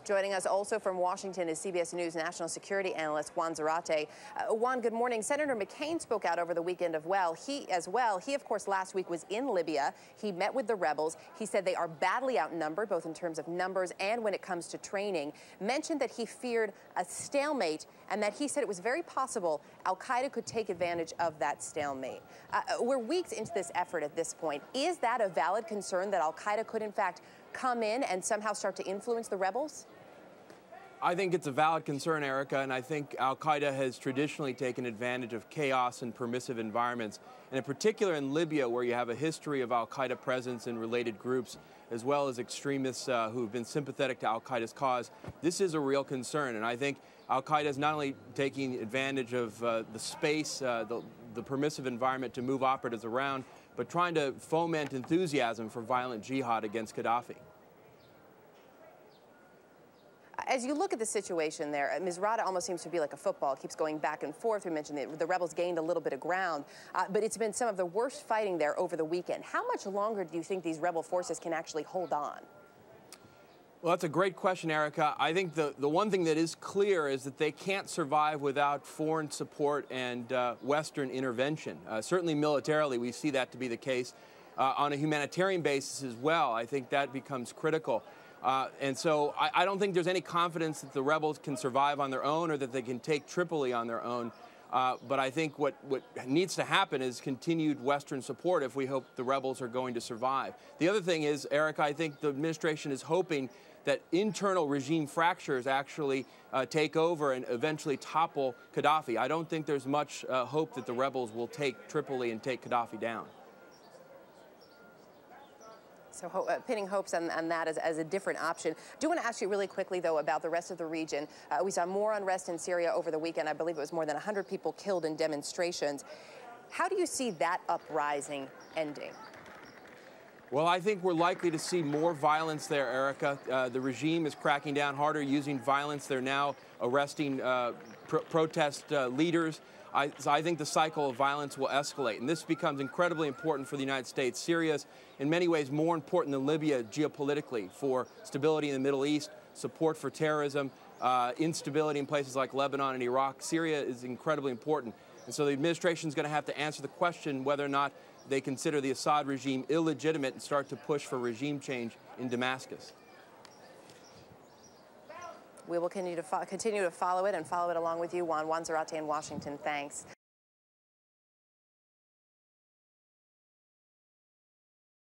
Joining us also from Washington is CBS News national security analyst Juan Zarate. Juan, good morning. Senator McCain spoke out over the weekend He, of course, last week was in Libya. He met with the rebels. He said they are badly outnumbered, both in terms of numbers and when it comes to training. Mentioned that he feared a stalemate and that he said it was very possible al-Qaeda could take advantage of that stalemate. We're weeks into this effort at this point. Is that a valid concern that al-Qaeda could, in fact, come in and somehow start to influence the rebels? I think it's a valid concern, Erica, and I think al-Qaeda has traditionally taken advantage of chaos and permissive environments, and in particular in Libya, where you have a history of al-Qaeda presence in related groups, as well as extremists who have been sympathetic to al-Qaeda's cause. This is a real concern, and I think al-Qaeda is not only taking advantage of the space, the permissive environment to move operatives around, but trying to foment enthusiasm for violent jihad against Gaddafi. As you look at the situation there, Misrata almost seems to be like a football. It keeps going back and forth. We mentioned that the rebels gained a little bit of ground, but it's been some of the worst fighting there over the weekend. How much longer do you think these rebel forces can actually hold on? Well, that's a great question, Erica. I think the one thing that is clear is that they can't survive without foreign support and Western intervention. Certainly militarily, we see that to be the case. On a humanitarian basis as well, I think that becomes critical. And so I don't think there's any confidence that the rebels can survive on their own or that they can take Tripoli on their own. But I think what needs to happen is continued Western support if we hope the rebels are going to survive. The other thing is, Eric, I think the administration is hoping that internal regime fractures actually take over and eventually topple Gaddafi. I don't think there's much hope that the rebels will take Tripoli and take Gaddafi down. So pinning hopes on that as a different option. I do want to ask you really quickly, though, about the rest of the region. We saw more unrest in Syria over the weekend. I believe it was more than 100 people killed in demonstrations. How do you see that uprising ending? Well, I think we're likely to see more violence there, Erica. The regime is cracking down harder, using violence. They're now arresting protest leaders. So I think the cycle of violence will escalate, and this becomes incredibly important for the United States. Syria is, in many ways, more important than Libya geopolitically for stability in the Middle East, support for terrorism, instability in places like Lebanon and Iraq. Syria is incredibly important, and so the administration is going to have to answer the question whether or not they consider the Assad regime illegitimate and start to push for regime change in Damascus. We will continue to follow it and follow it along with you, Juan Zarate in Washington. Thanks.